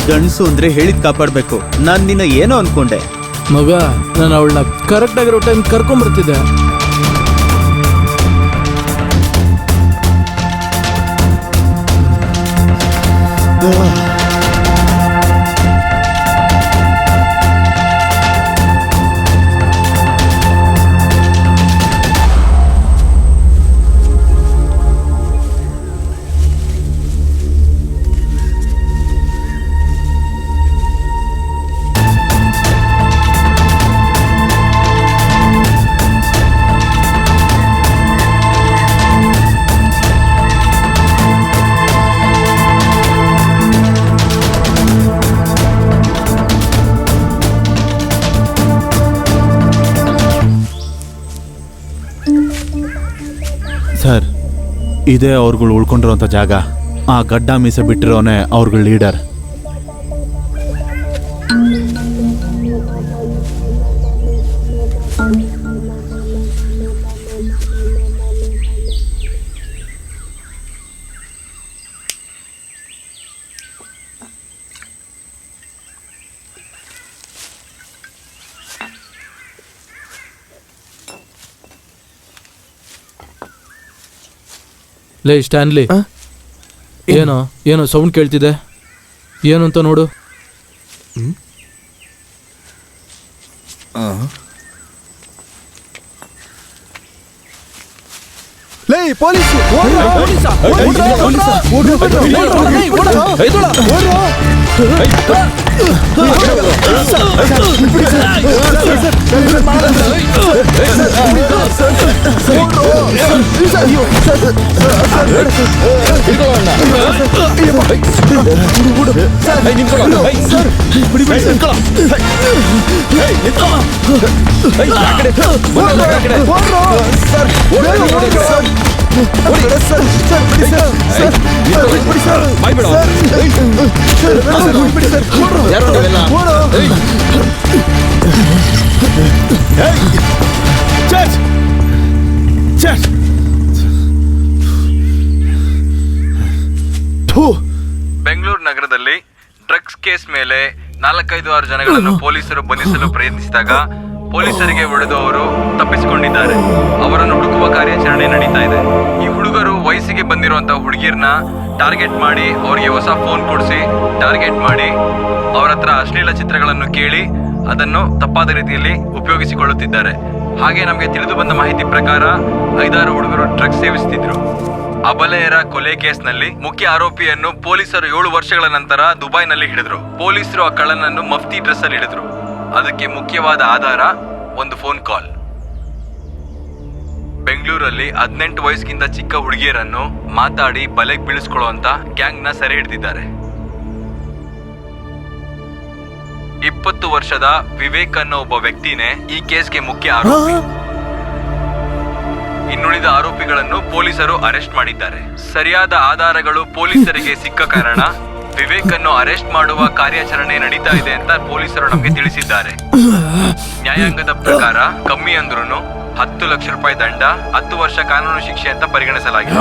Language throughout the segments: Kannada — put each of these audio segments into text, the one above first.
ಗಂಡಸು ಅಂದ್ರೆ ಹೇಳಿದ್ ಕಾಪಾಡ್ಬೇಕು. ನಾನ್ ನಿನ್ನ ಏನೋ ಅನ್ಕೊಂಡೆ. ಮಗ, ನಾನು ಅವಳನ್ನ ಕರೆಕ್ಟ್ ಆಗಿರೋ ಟೈಮ್ ಕರ್ಕೊಂಡ್ಬರ್ತಿದ್ದೆ. ಸರ್, ಇದೇ ಅವ್ರುಗಳು ಉಳ್ಕೊಂಡಿರೋಂಥ ಜಾಗ. ಆ ಗಡ್ಡ ಮೀಸೆ ಬಿಟ್ಟಿರೋನೆ ಅವ್ರುಗಳ ಲೀಡರ್. ಲೇ ಸ್ಟ್ಯಾನ್ಲಿ, ಏನೋ ಏನೋ ಸೌಂಡ್ ಕೇಳ್ತಿದೆ, ಏನು ಅಂತ ನೋಡು. ಲೇ ಪೊಲೀಸ್! ಬೆಂಗಳೂರು ನಗರದಲ್ಲಿ ಡ್ರಗ್ಸ್ ಕೇಸ್ ಮೇಲೆ 4-5 ಜನಗಳನ್ನು ಪೊಲೀಸರು ಬಂಧಿಸಲು ಪ್ರಯತ್ನಿಸಿದಾಗ ಪೊಲೀಸರಿಗೆ ಹೊಡೆದು ಅವರು ತಪ್ಪಿಸಿಕೊಂಡಿದ್ದಾರೆ. ಅವರನ್ನು ಹುಡುಕುವ ಕಾರ್ಯಾಚರಣೆ ನಡೀತಾ ಇದೆ. ಈ ಹುಡುಗರು ವಯಸ್ಸಿಗೆ ಬಂದಿರುವಂತಹ ಹುಡುಗಿಯರನ್ನ ಟಾರ್ಗೆಟ್ ಮಾಡಿ ಅವರಿಗೆ ಹೊಸ ಫೋನ್ ಕೊಡಿಸಿ ಟಾರ್ಗೆಟ್ ಮಾಡಿ ಅವರ ಹತ್ರ ಅಶ್ಲೀಲ ಚಿತ್ರಗಳನ್ನು ಕೇಳಿ ಅದನ್ನು ತಪ್ಪಾದ ರೀತಿಯಲ್ಲಿ ಉಪಯೋಗಿಸಿಕೊಳ್ಳುತ್ತಿದ್ದಾರೆ. ಹಾಗೆ ನಮಗೆ ತಿಳಿದು ಬಂದ ಮಾಹಿತಿ ಪ್ರಕಾರ 5-6 ಹುಡುಗರು ಡ್ರಗ್ಸ್ ಸೇವಿಸುತ್ತಿದ್ರು. ಅಬಲೆಯರ ಕೊಲೆ ಕೇಸ್ನಲ್ಲಿ ಮುಖ್ಯ ಆರೋಪಿಯನ್ನು ಪೊಲೀಸರು 7 ವರ್ಷಗಳ ನಂತರ ದುಬೈನಲ್ಲಿ ಹಿಡಿದ್ರು. ಪೊಲೀಸರು ಆ ಕಳ್ಳನನ್ನು ಮಫ್ತಿ ಡ್ರೆಸ್ ಅಲ್ಲಿ ಹಿಡಿದ್ರು. ಅದಕ್ಕೆ ಮುಖ್ಯವಾದ ಆಧಾರ ಒಂದು ಫೋನ್ ಕಾಲ್. ಬೆಂಗಳೂರಲ್ಲಿ 18 ವಯಸ್ಸಿಗಿಂತ ಚಿಕ್ಕ ಹುಡುಗಿಯರನ್ನು ಮಾತಾಡಿ ಬಲೆಗೆ ಬೀಳಿಸ್ಕೊಳ್ಳುವಂತ ಗ್ಯಾಂಗ್ ನ ಸೆರೆ ಹಿಡಿದಿದ್ದಾರೆ. 20 ವರ್ಷದ ವಿವೇಕ್ ಅನ್ನೋ ಒಬ್ಬ ವ್ಯಕ್ತಿನೇ ಈ ಕೇಸ್ಗೆ ಮುಖ್ಯ ಆರೋಪಿ. ಇನ್ನುಳಿದ ಆರೋಪಿಗಳನ್ನು ಪೊಲೀಸರು ಅರೆಸ್ಟ್ ಮಾಡಿದ್ದಾರೆ. ಸರಿಯಾದ ಆಧಾರಗಳು ಪೊಲೀಸರಿಗೆ ಸಿಕ್ಕ ಕಾರಣ ವಿವೇಕ್ ಅನ್ನು ಅರೆಸ್ಟ್ ಮಾಡುವ ಕಾರ್ಯಾಚರಣೆ ನಡೀತಾ ಇದೆ ಅಂತ ಪೊಲೀಸರು ನಮಗೆ ತಿಳಿಸಿದ್ದಾರೆ. ನ್ಯಾಯಾಂಗದ ಪ್ರಕಾರ ಕಮ್ಮಿ ಅಂದ್ರೂ 10 ಲಕ್ಷ ರೂಪಾಯಿ ದಂಡ, 10 ವರ್ಷ ಕಾನೂನು ಶಿಕ್ಷೆ ಅಂತ ಪರಿಗಣಿಸಲಾಗಿದೆ.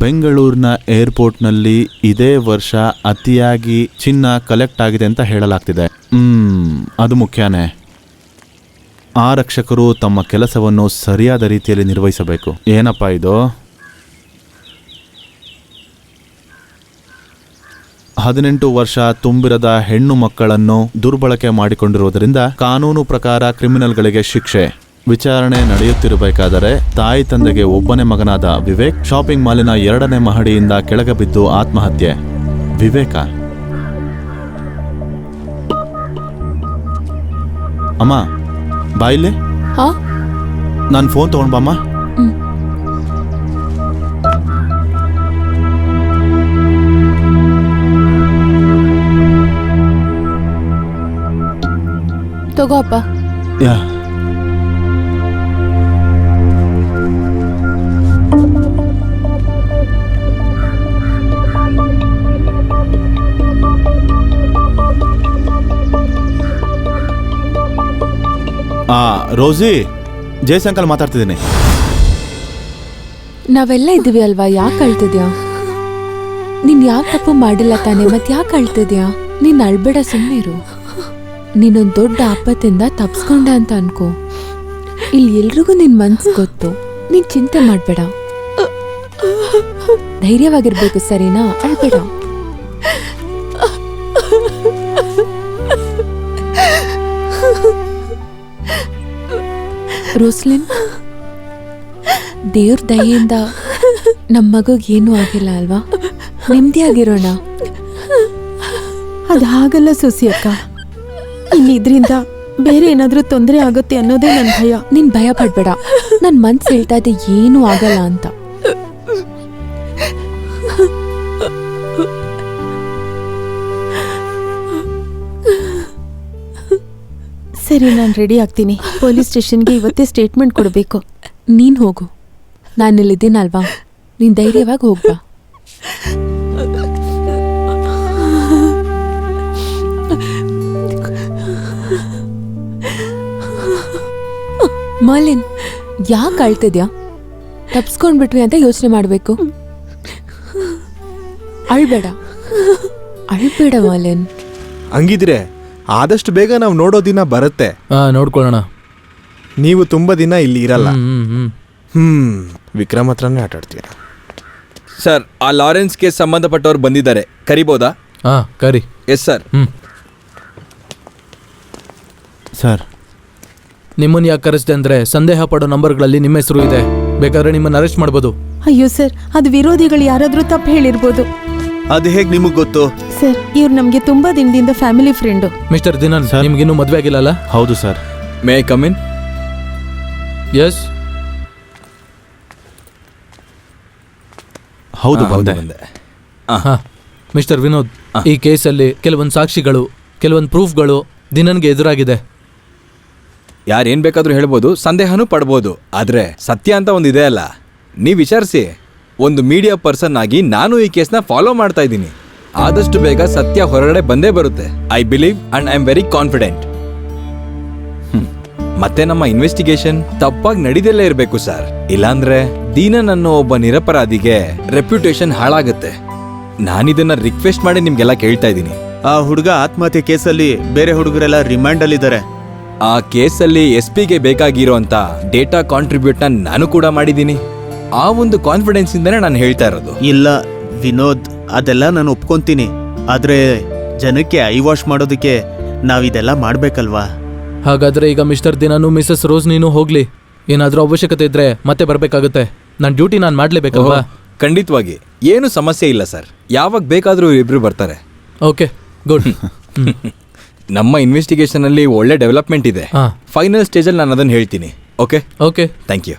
ಬೆಂಗಳೂರಿನ ಏರ್ಪೋರ್ಟ್ನಲ್ಲಿ ಇದೇ ವರ್ಷ ಅತಿಯಾಗಿ ಚಿನ್ನ ಕಲೆಕ್ಟ್ ಆಗಿದೆ ಅಂತ ಹೇಳಲಾಗ್ತಿದೆ. ಅದು ಮುಖ್ಯನೇ. ಆರಕ್ಷಕರು ತಮ್ಮ ಕೆಲಸವನ್ನು ಸರಿಯಾದ ರೀತಿಯಲ್ಲಿ ನಿರ್ವಹಿಸಬೇಕು. ಏನಪ್ಪ ಇದು? 18 ವರ್ಷ ತುಂಬಿರದ ಹೆಣ್ಣು ಮಕ್ಕಳನ್ನು ದುರ್ಬಳಕೆ ಮಾಡಿಕೊಂಡಿರುವುದರಿಂದ ಕಾನೂನು ಪ್ರಕಾರ ಕ್ರಿಮಿನಲ್ಗಳಿಗೆ ಶಿಕ್ಷೆ. ವಿಚಾರಣೆ ನಡೆಯುತ್ತಿರಬೇಕಾದರೆ ತಾಯಿ ತಂದೆಗೆ ಒಬ್ಬನೇ ಮಗನಾದ ವಿವೇಕ್ ಶಾಪಿಂಗ್ ಮಾಲಿನ 2ನೇ ಮಹಡಿಯಿಂದ ಕೆಳಗೆ ಬಿದ್ದು ಆತ್ಮಹತ್ಯೆ. ವಿವೇಕ ಅಮ್ಮ ಬಾಯಿಲೆ, ನಾನು ಫೋನ್ ತಗೊಂಡ್ ಬಾಮ್ಮ. ತಗೋ ಅಪ್ಪ. ಯಾ ರೋಸಿ, ಜಯಶಂಕರ್ ಮಾತಾಡ್ತಿದ್ದೀನಿ. ನಾವೆಲ್ಲ ಇದ್ದೀವಿ ಅಲ್ವಾ, ಯಾಕೆ ಅಳ್ತಿದ್ಯಾ? ನೀನ್ ಯಾವ ತಪ್ಪು ಮಾಡಿಲ್ಲ ತಾನೆ, ಮತ್ತೆ ಯಾಕೆ ಅಳ್ತಿದ್ಯಾ? ನೀನ್ ಅಳ್ಬೇಡ, ಸುಮ್ಮನಿರು. ನೀನೊಂದ್ ದೊಡ್ಡ ಆಪತ್ತಿಂದ ತಪ್ಸ್ಕೊಂಡ ಅಂತ ಅನ್ಕೋ. ಇಲ್ಲಿ ಎಲ್ರಿಗೂ ನಿನ್ ಮನ್ಸು ಗೊತ್ತು, ನೀನ್ ಚಿಂತೆ ಮಾಡ್ಬೇಡ, ಧೈರ್ಯವಾಗಿರ್ಬೇಕು, ಸರಿನಾ? ಅಳ್ಬೇಡ. ರೋಸ್ಲಿನ್, ದೇವ್ರ ದಯೆಯಿಂದ ನಮ್ಮ ಮಗುಗೆ ಏನೂ ಆಗಿಲ್ಲ ಅಲ್ವಾ? ನೆಮ್ಮದಿಯಾಗಿರೋಣ. ಅದು ಹಾಗಲ್ಲ ಸೊಸಿ ಅಕ್ಕ, ಇನ್ನಿದ್ರಿಂದ ಬೇರೆ ಏನಾದ್ರೂ ತೊಂದರೆ ಆಗುತ್ತೆ ಅನ್ನೋದೇ ನನ್ನ ಭಯ. ನೀನ್ ಭಯ ಪಡ್ಬೇಡ, ನನ್ ಮನ್ಸು ಹೇಳ್ತಾ ಇದೆ ಏನೂ ಆಗಲ್ಲ ಅಂತ. ಸರಿ, ನಾನು ರೆಡಿ ಆಗ್ತೀನಿ. ಪೊಲೀಸ್ ಸ್ಟೇಷನ್ಗೆ ಇವತ್ತೇ ಸ್ಟೇಟ್ಮೆಂಟ್ ಕೊಡಬೇಕು. ನೀನ್ ಹೋಗು, ನಾನಿಲ್ಲಿದ್ದೀನಲ್ವಾ, ನೀನ್ ಧೈರ್ಯವಾಗಿ ಹೋಗ್ಬಾ. ಮರ್ಲಿನ್, ಯಾಕೆ ಅಳ್ತಿದ್ಯಾ? ತಪ್ಸ್ಕೊಂಡ್ಬಿಟ್ವಿ ಅಂತ ಯೋಚನೆ ಮಾಡ್ಬೇಕು. ಅಳ್ಬೇಡ, ಅಳ್ಬೇಡ ಮರ್ಲಿನ್. ಹಂಗಿದ್ರೆ ಆದಷ್ಟು ಬೇಗ ನಾವು ನೋಡೋ ದಿನ ಬರುತ್ತೆ. ನೋಡ್ಕೊಳ್ಳೋಣ. ನೀವು ತುಂಬಾ ದಿನ ಇಲ್ಲಿ ಇರಲ್ಲ. ಹ್ಮ್. ವಿಕ್ರಮ್ ಹತ್ರನೇ ಆಟ ಆಡ್ತೀರಾ? ಸರ್, ಆ ಲಾರೆನ್ಸ್ಗೆ ಸಂಬಂಧಪಟ್ಟವ್ರು ಬಂದಿದ್ದಾರೆ, ಕರಿಬೋದಾ? ಕರಿ. Yes sir. ಸರ್, ನಿಮ್ಮನ್ನ ಯಾಕೆ ಕರೆಸ್ದೆ ಅಂದ್ರೆ, ಸಂದೇಹ ಪಡೋ ನಂಬರ್ಗಳಲ್ಲಿ ನಿಮ್ಮ ಹೆಸರು ಇದೆ, ಬೇಕಾದ್ರೆ ನಿಮ್ಮನ್ನ ಅರೆಸ್ಟ್ ಮಾಡ್ಬೋದು. ಅಯ್ಯೋ ಸರ್, ಅದು ವಿರೋಧಿಗಳು ಯಾರಾದ್ರೂ ತಪ್ಪು ಹೇಳಿರ್ಬೋದು. ಅದು ಹೇಗೆ ನಿಮಗ್ ಗೊತ್ತು? ಸರ್, ಇವ್ರು ನಮ್ಗೆ ತುಂಬಾ ದಿನದಿಂದ ಫ್ಯಾಮಿಲಿ ಫ್ರೆಂಡು. ಮಿಸ್ಟರ್ ದಿನನ್, ನಿಮ್ಗಿನ್ನೂ ಮದ್ವೆ ಆಗಿಲ್ಲಲ್ಲ? ಹೌದು sir. May I come in? Yes. ಹೌದು, ಬಂದೆ. ಮಿಸ್ಟರ್ ವಿನೋದ್, ಈ ಕೇಸಲ್ಲಿ ಕೆಲವೊಂದು ಸಾಕ್ಷಿಗಳು, ಕೆಲವೊಂದು ಪ್ರೂಫ್ಗಳು ದಿನನ್ಗೆ ಎದುರಾಗಿದೆ. ಯಾರೇನ್ ಬೇಕಾದ್ರೂ ಹೇಳ್ಬೋದು, ಸಂದೇಹನೂ ಪಡ್ಬೋದು, ಆದ್ರೆ ಸತ್ಯ ಅಂತ ಒಂದಿದೆ ಅಲ್ಲ, ನೀವ್ ವಿಚಾರಿಸಿ. ಒಂದು ಮೀಡಿಯಾ ಪರ್ಸನ್ ಆಗಿ ನಾನು ಈ ಕೇಸ್ನ ಫಾಲೋ ಮಾಡ್ತಾ ಇದ್ದೀನಿ. ಆದಷ್ಟು ಬೇಗ ಸತ್ಯ ಹೊರಗಡೆ ಬಂದೇ ಬರುತ್ತೆ. I believe and I am very confident. ಮತ್ತೆ ನಮ್ಮ ಇನ್ವೆಸ್ಟಿಗೇಷನ್ ತಪ್ಪಾಗಿ ನಡೀದಲ್ಲೇ ಇರಬೇಕು ಸರ್, ಇಲ್ಲಾಂದ್ರೆ ದೀನನ್ ಅನ್ನೋ ಒಬ್ಬ ನಿರಪರಾಧಿಗೆ ರೆಪ್ಯುಟೇಷನ್ ಹಾಳಾಗುತ್ತೆ. ನಾನಿದನ್ನ ರಿಕ್ವೆಸ್ಟ್ ಮಾಡಿ ನಿಮ್ಗೆಲ್ಲ ಕೇಳ್ತಾ ಇದ್ದೀನಿ. ಆ ಹುಡುಗ ಆತ್ಮಹತ್ಯೆ ಕೇಸಲ್ಲಿ ಬೇರೆ ಹುಡುಗರೆಲ್ಲ ರಿಮಾಂಡ್ ಅಲ್ಲಿದ್ದಾರೆ. ಆ ಕೇಸಲ್ಲಿ SP ಗೆ ಬೇಕಾಗಿರೋ ಅಂತ ಡೇಟಾ ಕಾಂಟ್ರಿಬ್ಯೂಟ್ನ ನಾನು ಕೂಡ ಮಾಡಿದ್ದೀನಿ. ಆ ಒಂದು ಕಾನ್ಫಿಡೆನ್ಸ್ ಇಂದನೇ ನಾನು ಹೇಳ್ತಾ ಇರೋದು. ಇಲ್ಲ ವಿನೋದ್, ಅದೆಲ್ಲ ನಾನು ಒಪ್ಕೊಂತೀನಿ, ಆದ್ರೆ ಜನಕ್ಕೆ ಐ ವಾಶ್ ಮಾಡೋದಕ್ಕೆ ನಾವಿದೆಲ್ಲ ಮಾಡ್ಬೇಕಲ್ವಾ? ಹಾಗಾದ್ರೆ ಈಗ ಮಿಸ್ಟರ್ ದಿನಾನು ಮಿಸಸ್ ರೋಸ್ ನೀನು ಹೋಗ್ಲಿ. ಏನಾದ್ರೂ ಅವಶ್ಯಕತೆ ಇದ್ರೆ ಮತ್ತೆ ಬರ್ಬೇಕಾಗುತ್ತೆ. ನನ್ನ ಡ್ಯೂಟಿ ನಾನು ಮಾಡ್ಲೇಬೇಕಲ್ವಾ? ಖಂಡಿತವಾಗಿ ಏನು ಸಮಸ್ಯೆ ಇಲ್ಲ ಸರ್, ಯಾವಾಗ ಬೇಕಾದ್ರೂ ಇಬ್ರು ಬರ್ತಾರೆ. Okay, good. ನಮ್ಮ ಇನ್ವೆಸ್ಟಿಗೇಷನ್ ಅಲ್ಲಿ ಒಳ್ಳೆ ಡೆವಲಪ್ಮೆಂಟ್ ಇದೆ. ಫೈನಲ್ ಸ್ಟೇಜಲ್ಲಿ ನಾನು ಅದನ್ನು ಹೇಳ್ತೀನಿ. Okay okay, thank you.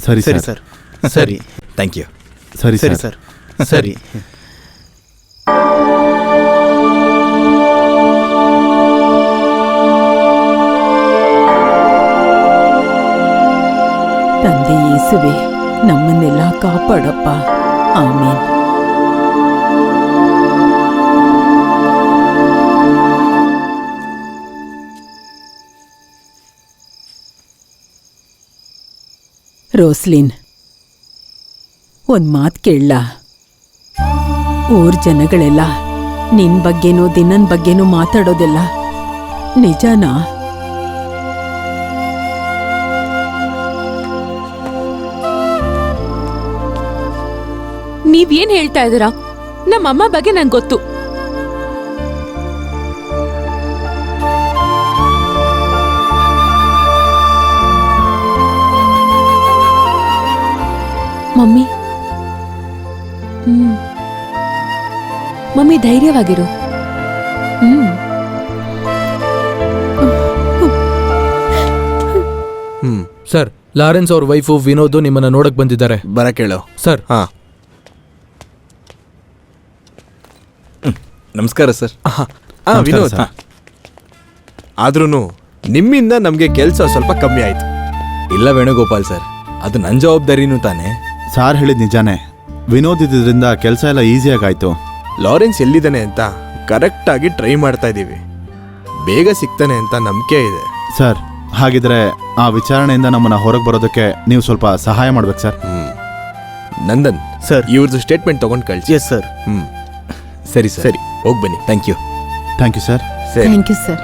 ಸರಿ ಸರಿ ಸರ್. ಸರ್, ಸರಿ, ಥ್ಯಾಂಕ್ ಯು. ಸರಿ ಸರಿ ಸರ್. ಸರ್, ಸರಿ. ತಂದೆ ಯೇಸುವೆ, ನಮ್ಮನ್ನೆಲ್ಲ ಕಾಪಾಡಪ್ಪ. ಆಮೇನ್. ರೋಸ್ಲಿನ್, ಒಂದ್ ಮಾತ್ ಕೇಳಲ್ಲ? ಊರ್ ಜನಗಳೆಲ್ಲ ನಿನ್ ಬಗ್ಗೆನೂ ದಿನನ್ ಬಗ್ಗೆನೂ ಮಾತಾಡೋದೆಲ್ಲ ನಿಜನಾ? ನೀವೇನ್ ಹೇಳ್ತಾ ಇದ್ದೀರಾ? ನಮ್ಮಮ್ಮ ಬಗ್ಗೆ ನಂಗೆ ಗೊತ್ತು. ಮಮ್ಮಿ, ಮಮ್ಮಿ ಧೈರ್ಯವಾಗಿರು. ಸರ್, ಲಾರೆನ್ಸ್ ಅವ್ರ ವೈಫು ವಿನೋದ್ ನಿಮ್ಮನ್ನ ನೋಡಕ್ ಬಂದಿದ್ದಾರೆ. ಬರ ಕೇಳು ಸರ್. ನಮಸ್ಕಾರ ಸರ್. ವಿನೋದ್, ಆದ್ರೂ ನಿಮ್ಮಿಂದ ನಮ್ಗೆ ಕೆಲಸ ಸ್ವಲ್ಪ ಕಮ್ಮಿ ಆಯ್ತು. ಇಲ್ಲ ವೇಣುಗೋಪಾಲ್ ಸರ್, ಅದು ನನ್ನ ಜವಾಬ್ದಾರಿನೂ ತಾನೆ. ಸಾರ್ ಹೇಳಿದ್ ನಿಜಾನೇ. ವಿನೋದ್ ಇದ್ದಿದ್ರಿಂದ ಕೆಲಸ ಎಲ್ಲ ಈಸಿಯಾಗಾಯ್ತು. ಲಾರೆನ್ಸ್ ಎಲ್ಲಿದ್ದಾನೆ ಅಂತ ಕರೆಕ್ಟ್ ಆಗಿ ಟ್ರೈ ಮಾಡ್ತಾ ಇದೀವಿ. ಬೇಗ ಸಿಗ್ತಾನೆ ಅಂತ ನಂಬಿಕೆ ಇದೆ. ಸರ್, ಹಾಗಿದ್ರೆ ಆ ವಿಚಾರಣೆಯಿಂದ ನಮ್ಮನ್ನ ಹೊರಗೆ ಬರೋದಕ್ಕೆ ನೀವು ಸ್ವಲ್ಪ ಸಹಾಯ ಮಾಡ್ಬೇಕು ಸರ್. ನಂದನ್ ಸರ್. ಇವ್ರದ್ದು ಸ್ಟೇಟ್ಮೆಂಟ್ ತಗೊಂಡು ಕಳಿಸಿ. Yes sir. ಸರಿ ಸರಿ ಹೋಗಿ ಬನ್ನಿ. Thank you. Thank you sir. ಸರಿ. Thank you sir.